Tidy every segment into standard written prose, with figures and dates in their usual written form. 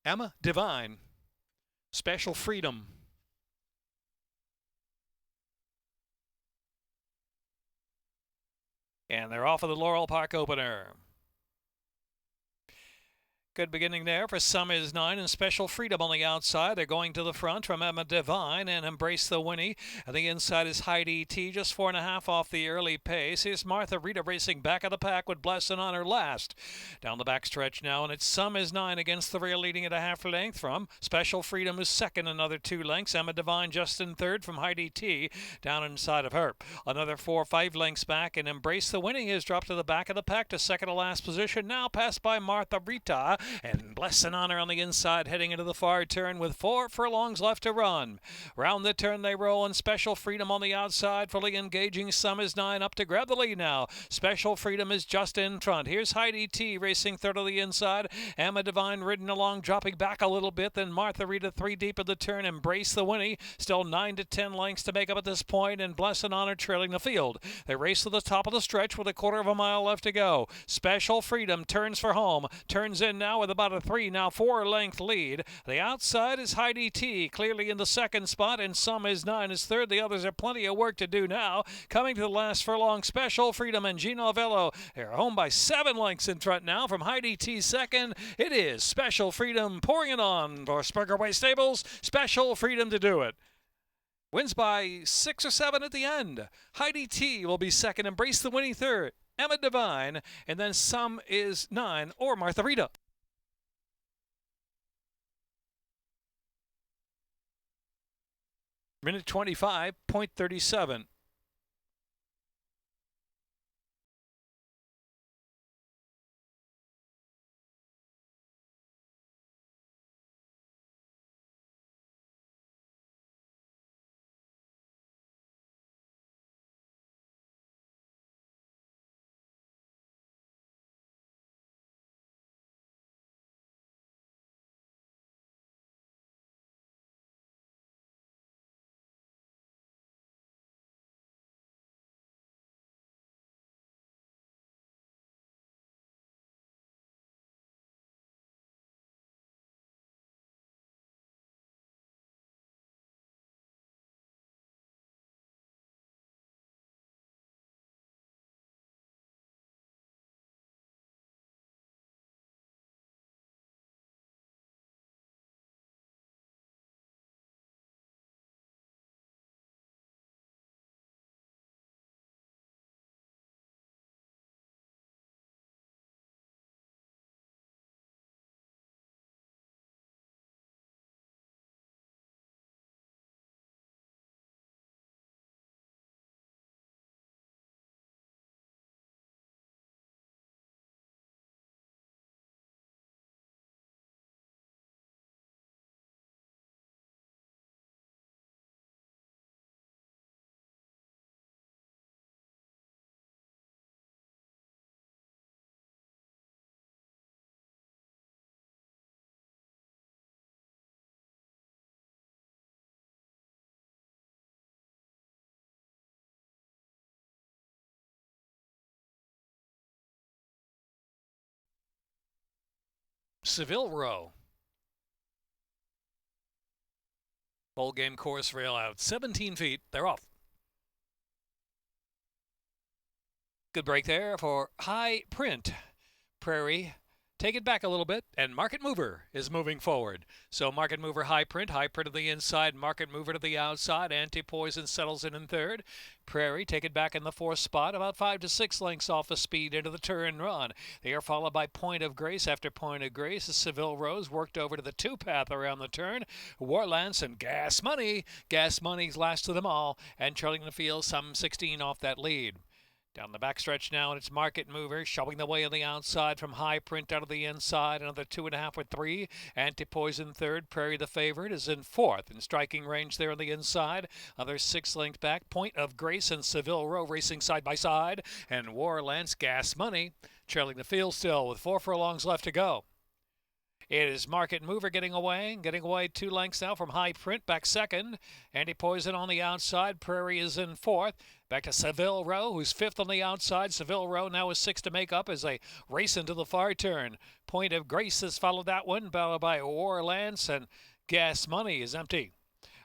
Emma Divine, Special Freedom. And they're off of the Laurel Park opener. Good beginning there for Some Is 9 and Special Freedom on the outside. They're going to the front from Emma Divine and Embrace the Winnie. And the inside is Heidi T, just 4.5 off the early pace. Here's Martha Rita racing back of the pack with Bless and Honor last. Down the back stretch now, and it's Some Is 9 against the rail, leading at a half length from Special Freedom is second, another 2 lengths. Emma Divine just in third from Heidi T down inside of her. Another 4 or 5 lengths back, and Embrace the Winnie has dropped to the back of the pack to second to last position. Now passed by Martha Rita. And Bless and Honor on the inside, heading into the far turn with 4 furlongs left to run. Round the turn they roll, and Special Freedom on the outside, fully engaging. Some Is 9 up to grab the lead now. Special Freedom is just in front. Here's Heidi T racing third on the inside. Emma Divine ridden along, dropping back a little bit. Then Martha Rita 3 deep at the turn. Embrace the Winnie, still 9 to 10 lengths to make up at this point, and Bless and Honor trailing the field. They race to the top of the stretch with a 1/4 mile left to go. Special Freedom turns for home. Turns in now with about a 3, now 4 length lead. The outside is Heidi T, clearly in the second spot, and Some Is 9 is third. The others have plenty of work to do now. Coming to the last furlong, Special Freedom and Gino Vello. They're home by 7 lengths in front now from Heidi T second. It is Special Freedom pouring it on for Spurgerway Stables. Special Freedom to do it. Wins by 6 or 7 at the end. Heidi T will be second, Embrace the Winnie third, Emma Divine, and then Some Is 9 or Martha Rita. Minute 25.37. Seville Row. Full game course rail out. 17 feet. They're off. Good break there for High Print. Prairie. Take it back a little bit, and Market Mover is moving forward. So Market Mover, High Print to the inside, Market Mover to the outside. Anti-Poison settles in third. Prairie, take it back in the 4th spot, about 5 to 6 lengths off the speed into the turn run. They are followed by Point of Grace after Point of Grace. The Seville Rose worked over to the 2-path around the turn. Warlance and Gas Money. Gas Money's last of them all, and trailing the field some 16 off that lead. Down the backstretch now, and it's Market Mover showing the way on the outside from High Print out of the inside. Another 2.5 or 3. Anti-Poison third. Prairie, the favorite, is in 4th. In striking range there on the inside. Other 6 lengths back. Point of Grace and Seville Row racing side by side. And Warlance, Gas Money trailing the field still with 4 furlongs left to go. It is Market Mover getting away 2 lengths now from High Print, back second. Anti-Poison on the outside. Prairie is in 4th. Back to Seville Row, who's fifth on the outside. Seville Row now is six to make up as they race into the far turn. Point of Grace has followed that one, followed by Warlance, and Gas Money is empty.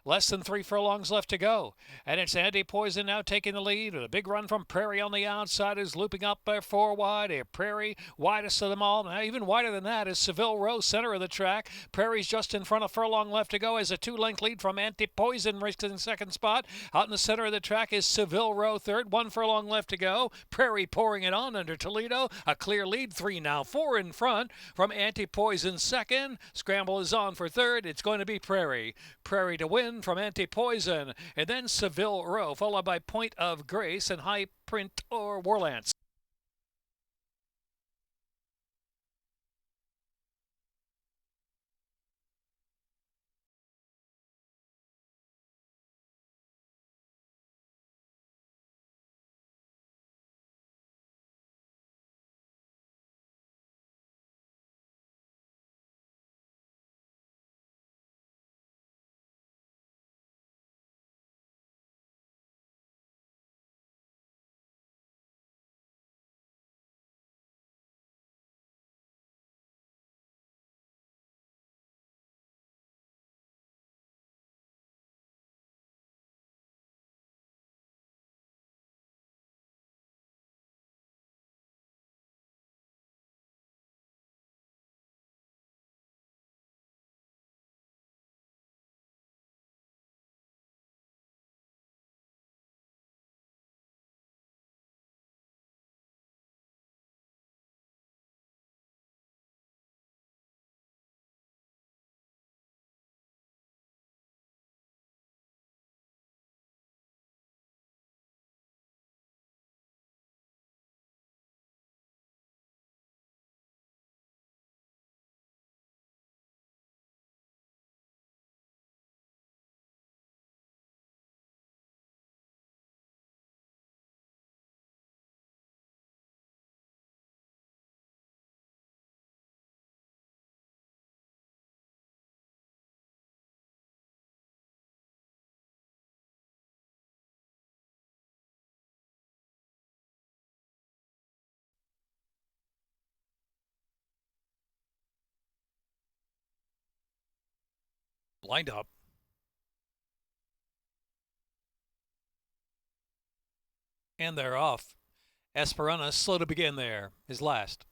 Less than 3 furlongs left to go. And it's Anti-Poison now taking the lead with a big run from Prairie on the outside, who's looping up there 4 wide. Prairie, widest of them all. Now, even wider than that is Seville Row, center of the track. Prairie's just in front, a furlong left to go as a 2-length lead from Anti-Poison racing in second spot. Out in the center of the track is Seville Row third. 1 furlong left to go. Prairie pouring it on under Toledo. A clear lead, 3 now, 4 in front from Anti-Poison second. Scramble is on for third. It's going to be Prairie. Prairie to win from Anti-Poison, and then Seville Row, followed by Point of Grace and High Print or Warlance. Lined up. And they're off. Esperanza slow to begin there, his last.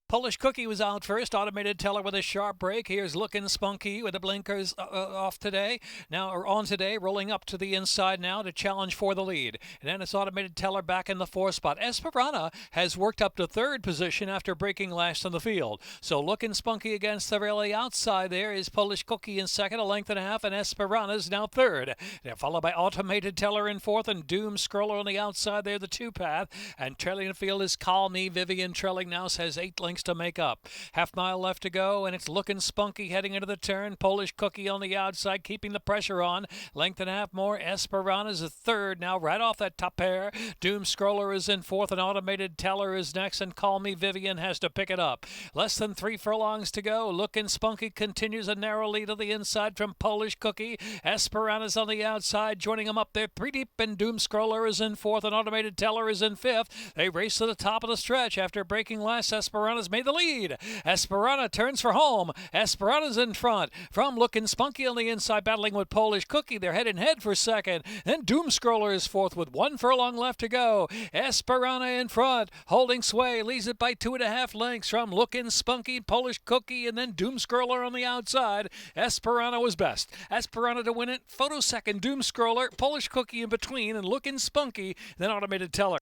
Polish Cookie was out first. Automated Teller with a sharp break. Here's Looking Spunky with the blinkers off today. Now, or on today, rolling up to the inside now to challenge for the lead. And then it's Automated Teller back in the 4th spot. Esperanza has worked up to 3rd position after breaking last in the field. So Looking Spunky against the really outside there is Polish Cookie in 2nd, a length and a half, and Esperanza's now 3rd. They're followed by Automated Teller in 4th and Doom Scroller on the outside there, the 2-path. And trailing the field is Call Me Vivian. Trailing now has 8 lengths to make up. Half mile left to go, and it's Looking Spunky heading into the turn. Polish Cookie on the outside, keeping the pressure on. Length and a half more. Esperanza's a 3rd now, right off that top pair. Doom Scroller is in 4th, and Automated Teller is next, and Call Me Vivian has to pick it up. Less than 3 furlongs to go. Looking Spunky continues a narrow lead to the inside from Polish Cookie. Esperanza's on the outside, joining him up there pretty deep, and Doom Scroller is in 4th, and Automated Teller is in 5th. They race to the top of the stretch after breaking last. Esperanza's made the lead. Esperanza turns for home. Esperanza's in front from Looking Spunky on the inside, battling with Polish Cookie. They're head and head for 2nd. Then Doom Scroller is 4th with 1 furlong left to go. Esperanza in front, holding sway, leads it by 2.5 lengths from Looking Spunky, Polish Cookie, and then Doom Scroller on the outside. Esperanza was best. Esperanza to win it. Photo second, Doom Scroller, Polish Cookie in between, and Looking Spunky, then Automated Teller.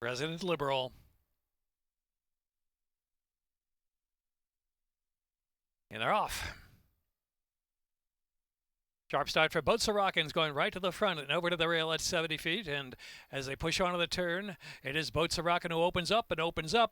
Resident Liberal. And they're off. Sharp start for Bosa Rockin, going right to the front and over to the rail at 70 feet. And as they push onto the turn, it is Bosa Rockin who opens up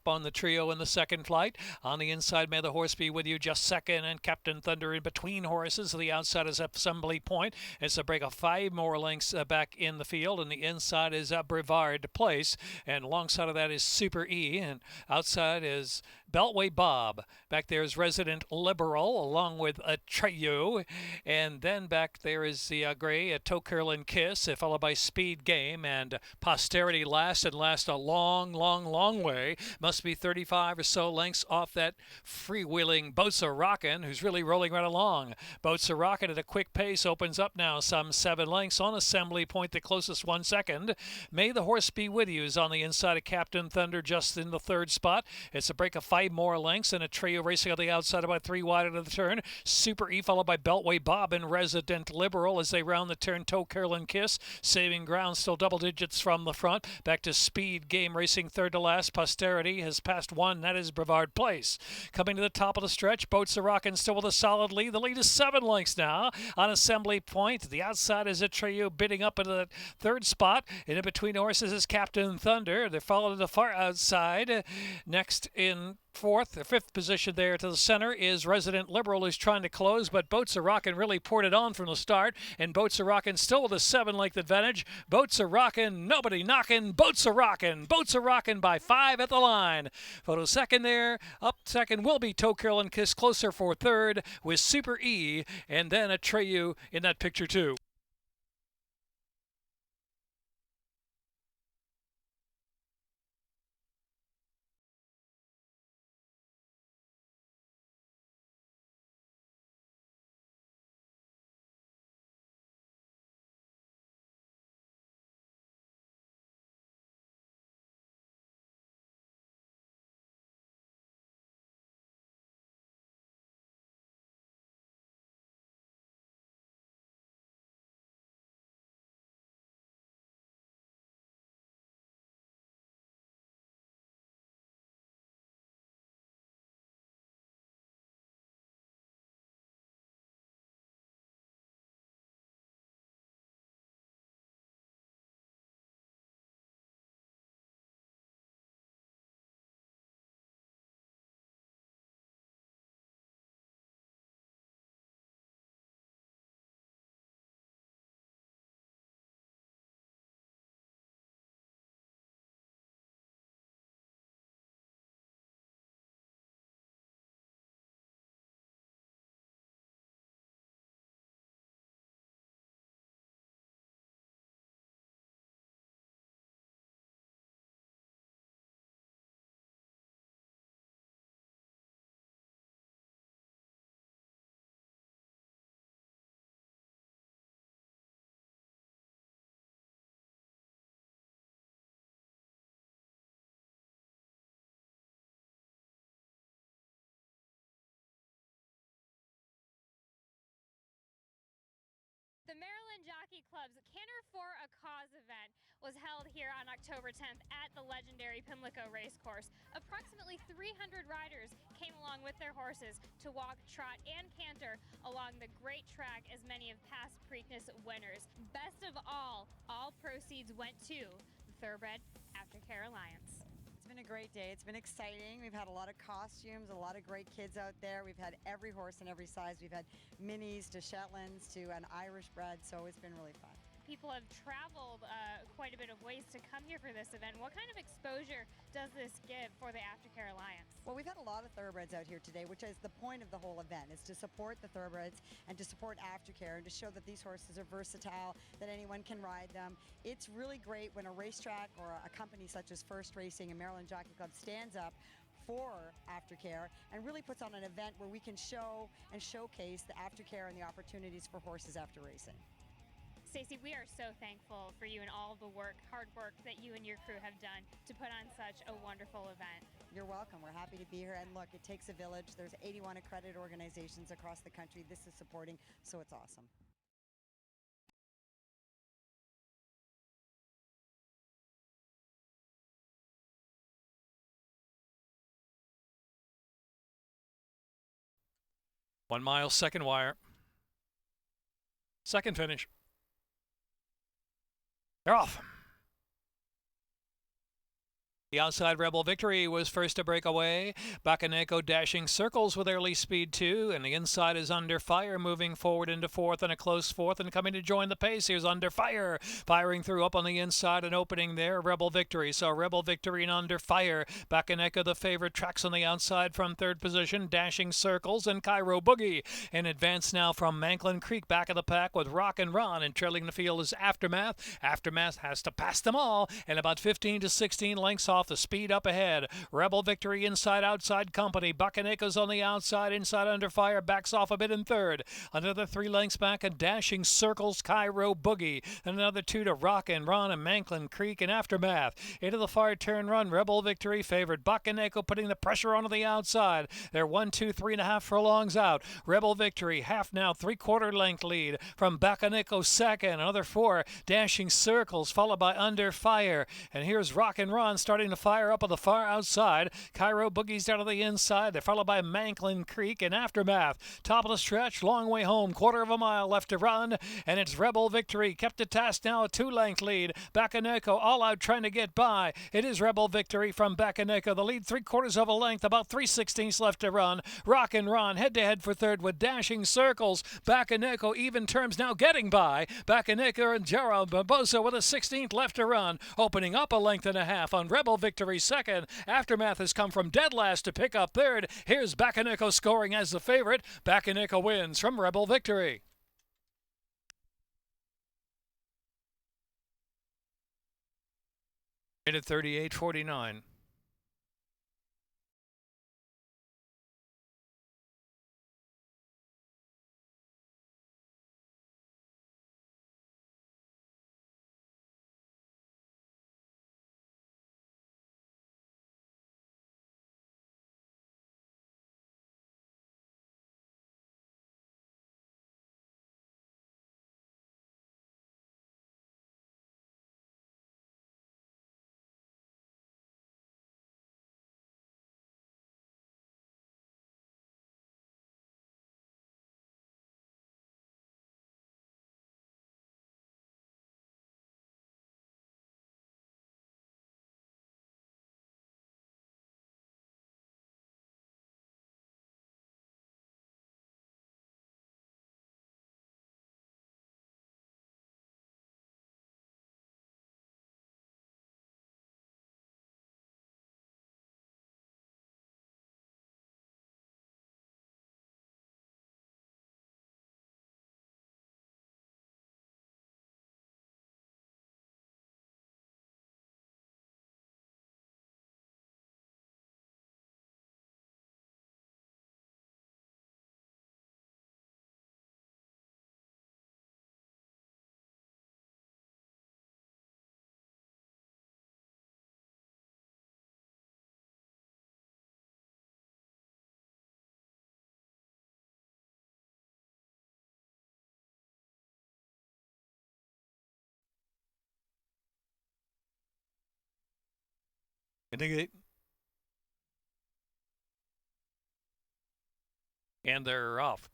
on the trio in the second flight. On the inside, May the Horse Be With You, just second, and Captain Thunder in between horses. The outside is Assembly Point. It's a break of 5 more lengths back in the field, and the inside is Brevard Place. And alongside of that is Super E, and outside is Beltway Bob. Back there is Resident Liberal, along with Atreyu. And then back there is the gray, Toe Curlin Kiss, followed by Speed Game, and Posterity last a long way. Must be 35 or so lengths off that freewheeling Bosa Rockin, who's really rolling right along. Bosa Rockin at a quick pace opens up now some 7 lengths on Assembly Point, the closest 1 second. May the Horse Be With You is on the inside of Captain Thunder, just in the third spot. It's a break of 5 more lengths, and a trio racing on the outside about 3 wide into the turn. Super E followed by Beltway Bob and Resident Liberal as they round the turn. Toe Curlin Kiss saving ground, still double digits from the front. Back to Speed Game racing third to last. Posterity has passed 1. That is Brevard Place. Coming to the top of the stretch, Bosa Rockin still with a solid lead. The lead is 7 lengths now on Assembly Point. The outside is Atreyu bidding up into the third spot. And in between horses is Captain Thunder. They're followed to the far outside. Next in fifth position there to the center is Resident Liberal, who's trying to close, but Bosa Rockin really poured it on from the start, and Bosa Rockin still with a 7-length advantage. Bosa Rockin, nobody knocking. Bosa Rockin by 5 at the line. Photo second there. Up second will be Toe Curlin Kiss, closer for third with Super E, and then Atreyu in that picture too. The Maryland Jockey Club's Canter for a Cause event was held here on October 10th at the legendary Pimlico Racecourse. Approximately 300 riders came along with their horses to walk, trot, and canter along the great track as many of past Preakness winners. Best of all proceeds went to the Thoroughbred Aftercare Alliance. It's been a great day. It's been exciting. We've had a lot of costumes, a lot of great kids out there. We've had every horse in every size. We've had minis to Shetlands to an Irish bred, so it's been really fun. People have traveled quite a bit of ways to come here for this event. What kind of exposure does this give for the Aftercare Alliance? Well, we've had a lot of thoroughbreds out here today, which is the point of the whole event, is to support the thoroughbreds and to support Aftercare and to show that these horses are versatile, that anyone can ride them. It's really great when a racetrack or a company such as First Racing and Maryland Jockey Club stands up for Aftercare and really puts on an event where we can show and showcase the Aftercare and the opportunities for horses after racing. Stacey, we are so thankful for you and all the hard work that you and your crew have done to put on such a wonderful event. You're welcome. We're happy to be here. And look, it takes a village. There's 81 accredited organizations across the country this is supporting, so it's awesome. 1 mile, second wire. Second finish. They're off. The outside Rebel Victory was first to break away. Bakaneko dashing circles with early speed 2, and the inside is Under Fire moving forward into fourth and a close fourth, and coming to join the pace. Here's Under Fire firing through up on the inside and opening there. Rebel Victory. So Rebel Victory and Under Fire. Bakaneko the favorite, tracks on the outside from third position, dashing circles, and Cairo Boogie in advance now from Manklin Creek back of the pack with Rock and Ron, and trailing the field is Aftermath. Aftermath has to pass them all, and about 15 to 16 lengths off the speed up ahead. Rebel Victory inside outside company. Bakaneko's on the outside, inside Under Fire, backs off a bit in third. Another 3 lengths back and dashing circles Cairo Boogie. And another 2 to Rock and Ron and Manklin Creek and Aftermath. Into the far turn run, Rebel Victory favored. Bakaneko putting the pressure onto the outside. They're 1, 2, 3.5 furlongs out. Rebel Victory half now, 3/4 length lead from Bakaneko second. Another 4 dashing circles followed by Under Fire. And here's Rock and Ron starting to fire up on the far outside. Cairo Boogie's down to the inside. They're followed by Manklin Creek and Aftermath. Top of the stretch, long way home, 1/4 mile left to run, and it's Rebel Victory. Kept to task now, a 2-length lead. Bakaneko all out trying to get by. It is Rebel Victory from Bakaneko. The lead 3/4 length, about 3/16 left to run. Rock and Ron head to head for third with dashing circles. Bakaneko even terms now getting by. Bakaneko and Gerald Bosa with a 16th left to run. Opening up a length and a half on Rebel Victory second. Aftermath has come from dead last to pick up third. Here's Bakaneko scoring as the favorite. Bakaneko wins from Rebel Victory. Minute 38:49. Indicate. And they're off.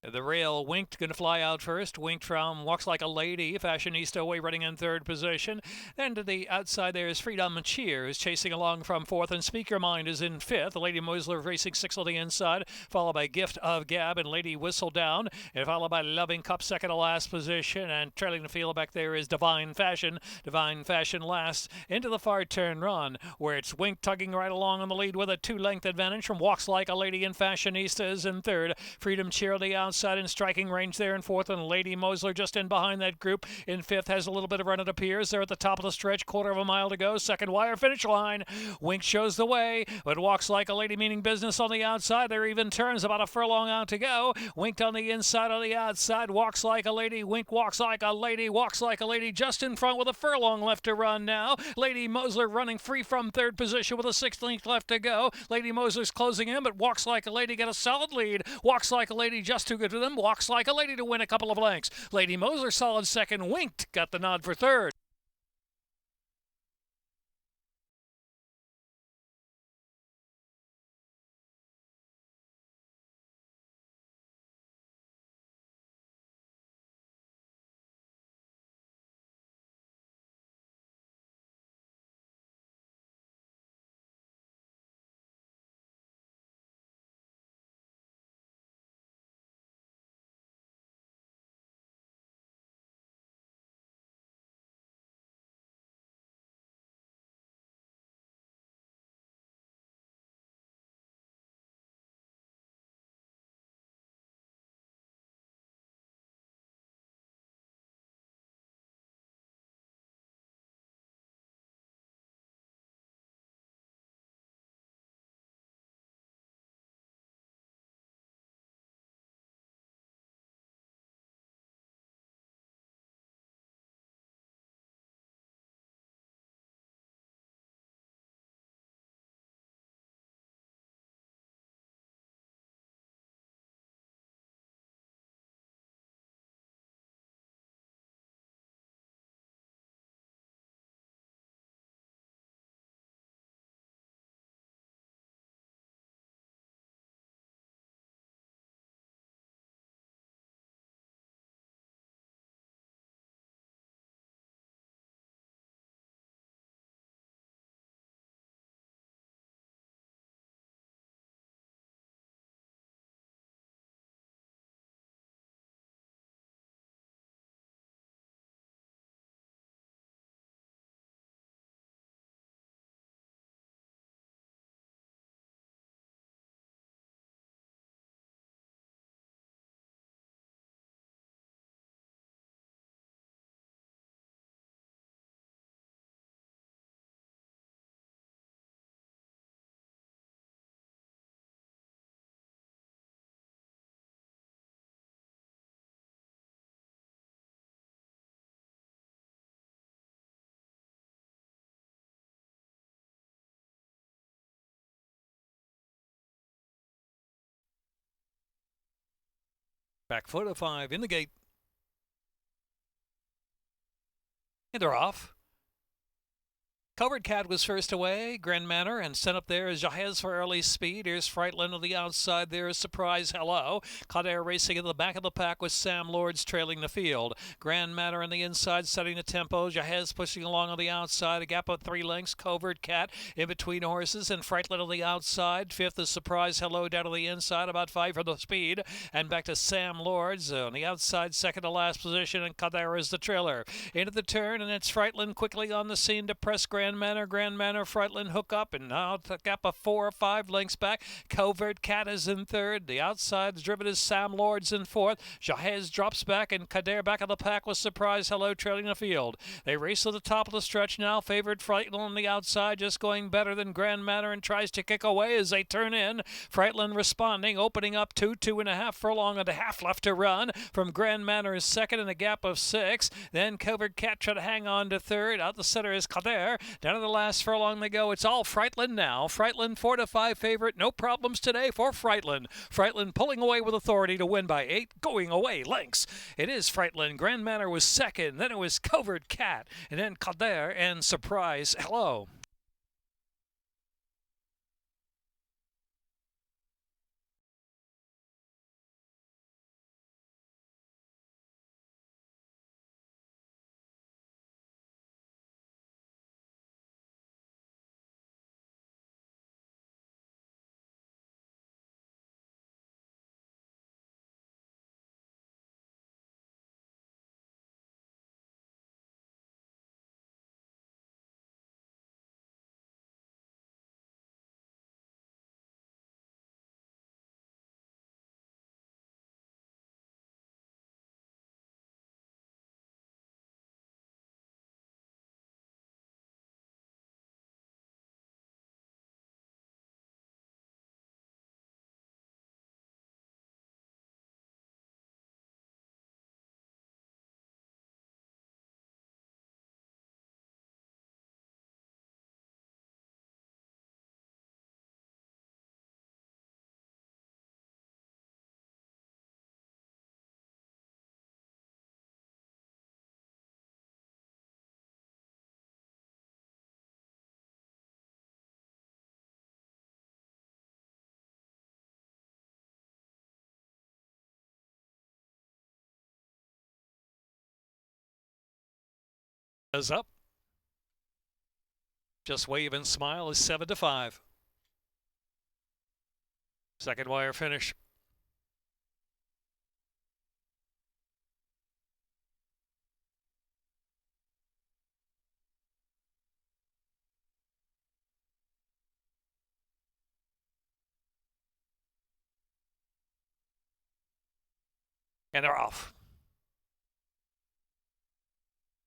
The rail Winked going to fly out first. Winked from Walks Like a Lady. Fashionista away running in third position. Then to the outside there is Freedom Cheer, who's chasing along from fourth. And Speaker Mind is in fifth. Lady Moisler racing sixth on the inside. Followed by Gift of Gab and Lady Whistle Down. And followed by Loving Cup second to last position. And trailing the field back there is Divine Fashion. Divine Fashion last into the far turn run, where it's Winked tugging right along on the lead with a 2-length advantage from Walks Like a Lady and Fashionista is in third. Freedom Cheer on the outside in striking range there in fourth, and Lady Moisler just in behind that group in fifth. Has a little bit of run, it appears. They're at the top of the stretch, 1/4 mile to go. Second wire finish line. Wink shows the way, but Walks Like a Lady meaning business on the outside. There even turns about a furlong out to go. Winked on the inside, on the outside. Walks Like a Lady. Wink walks like a lady. Walks Like a Lady just in front with a furlong left to run now. Lady Moisler running free from third position with a 16th left to go. Lady Moisler's closing in, but Walks Like a Lady got a solid lead. Walks Like a Lady just too good for them. Walks Like a Lady to win a couple of lengths. Lady Moisler solid second. Winked got the nod for third. Back foot of 5 in the gate. And they're off. Covered Cat was first away. Grand Manor and sent up there is Jahez for early speed. Here's Freightland on the outside. There is Surprise Hello. Canter racing in the back of the pack with Sam Lords trailing the field. Grand Manor on the inside setting the tempo. Jahez pushing along on the outside. A gap of 3 lengths. Covert Cat in between horses and Freightland on the outside. Fifth is Surprise Hello down to the inside. About 5 for the speed. And back to Sam Lords on the outside, second to last position. And Canter is the trailer. Into the turn and it's Freightland quickly on the scene to press Grand Manor, Freightland hook up, and now the gap of 4 or 5 lengths back. Covert Cat is in third. The outside is driven as Sam Lords in fourth. Jahez drops back, and Canter back of the pack with Surprise Hello trailing the field. They race to the top of the stretch now. Favored Freightland on the outside, just going better than Grand Manor, and tries to kick away as they turn in. Freightland responding, opening up 2.5 furlong and a half left to run. From Grand Manor is second in a gap of 6. Then Covert Cat try to hang on to third. Out the center is Canter. Down to the last furlong they go. It's all Freightland now. Freightland 4 to 5 favorite. No problems today for Freightland. Freightland pulling away with authority to win by 8. Going away lengths. It is Freightland. Grand Manor was second. Then it was Covert Cat. And then Canter and Surprise Hello. Is up. Just Wave and Smile is 7 to 5. Second wire finish. And they're off.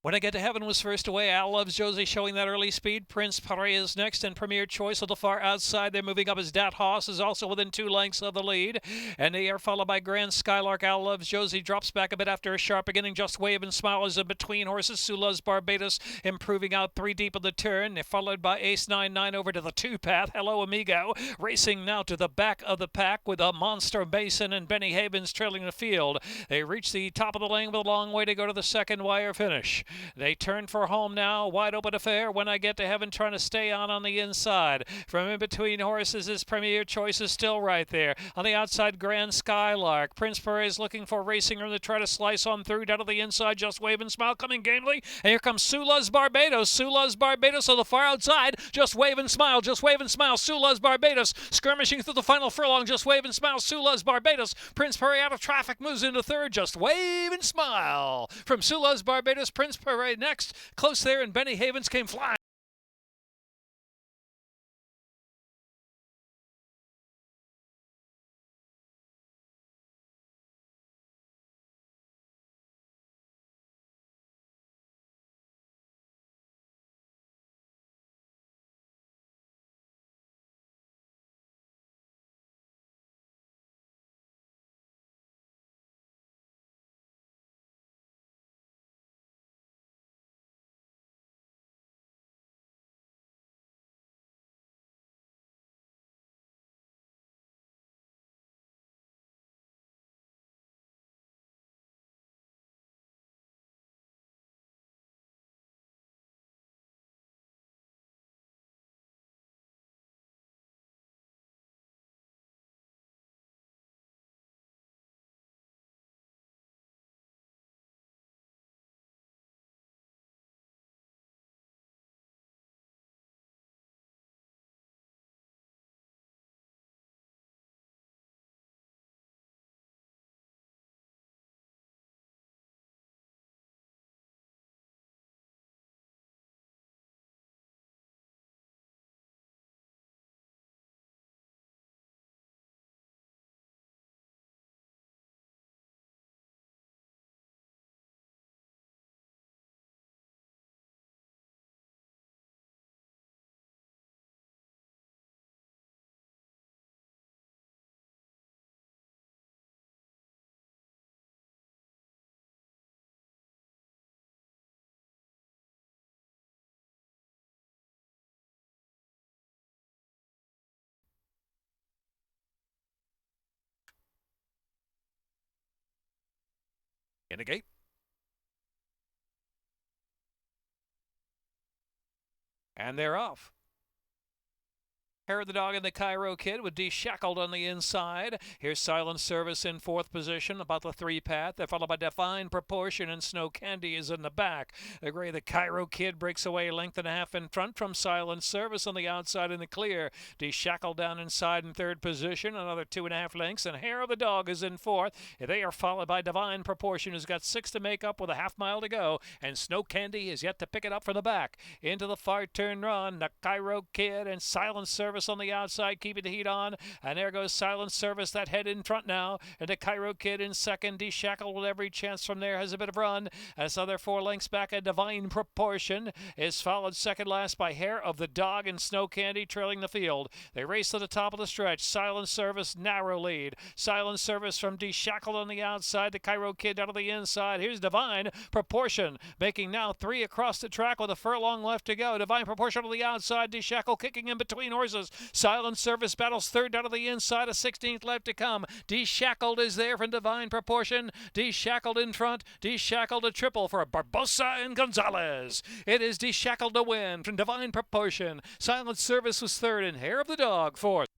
When I Get to Heaven was first away. Al Loves Josie showing that early speed. Prince Prairie is next, and Premier Choice on the far outside. They're moving up as Dat Hoss is also within 2 lengths of the lead. And they are followed by Grand Skylark. Al Loves Josie drops back a bit after a sharp beginning. Just Wave and Smile is in between horses. Sula's Barbados improving out 3 deep of the turn. They're followed by Ace 99 over to the 2-path. Hello Amigo racing now to the back of the pack with a Monster Basin and Benny Havens trailing the field. They reach the top of the lane with a long way to go to the second wire finish. They turn for home now. Wide open affair. When I Get to Heaven trying to stay on the inside. From in between horses, his Premier Choice is still right there. On the outside, Grand Skylark. Prince Prairie is looking for racing room to try to slice on through. Down to the inside, Just Wave and Smile coming gamely. And here comes Sula's Barbados. Sula's Barbados on the far outside. Just Wave and Smile. Just Wave and Smile. Sula's Barbados skirmishing through the final furlong. Just Wave and Smile. Sula's Barbados. Prince Prairie out of traffic moves into third. Just Wave and Smile. From Sula's Barbados, Prince Prairie next. Close there, and Benny Havens came flying. In the gate. And they're off. Hair of the Dog and the Cairo Kid with Deshackled on the inside. Here's Silent Service in fourth position, about the three-path. They're followed by Divine Proportion, and Snow Candy is in the back. The gray, the Cairo Kid breaks away length and a half in front from Silent Service on the outside in the clear. Deshackled down inside in third position, another 2.5 lengths, and Hair of the Dog is in fourth. They are followed by Divine Proportion, who's got 6 to make up with a half mile to go, and Snow Candy is yet to pick it up from the back. Into the far turn run, the Cairo Kid and Silent Service on the outside, keeping the heat on, and there goes Silent Service, that head in front now, and the Cairo Kid in second. Deshackled with every chance from there, has a bit of run, as other 4 lengths back. A Divine Proportion is followed second last by Hair of the Dog and Snow Candy trailing the field. They race to the top of the stretch. Silent Service, narrow lead. Silent Service from Deshackled on the outside, the Cairo Kid out of the inside. Here's Divine Proportion, making now 3 across the track with a furlong left to go. Divine Proportion on the outside, Deshackled kicking in between horses. Silent Service battles third out of the inside, a 16th left to come. Deshackled is there from Divine Proportion. Deshackled in front. Deshackled a triple for Barbosa and Gonzalez. It is Deshackled to win from Divine Proportion. Silent Service was third, and Hair of the Dog fourth.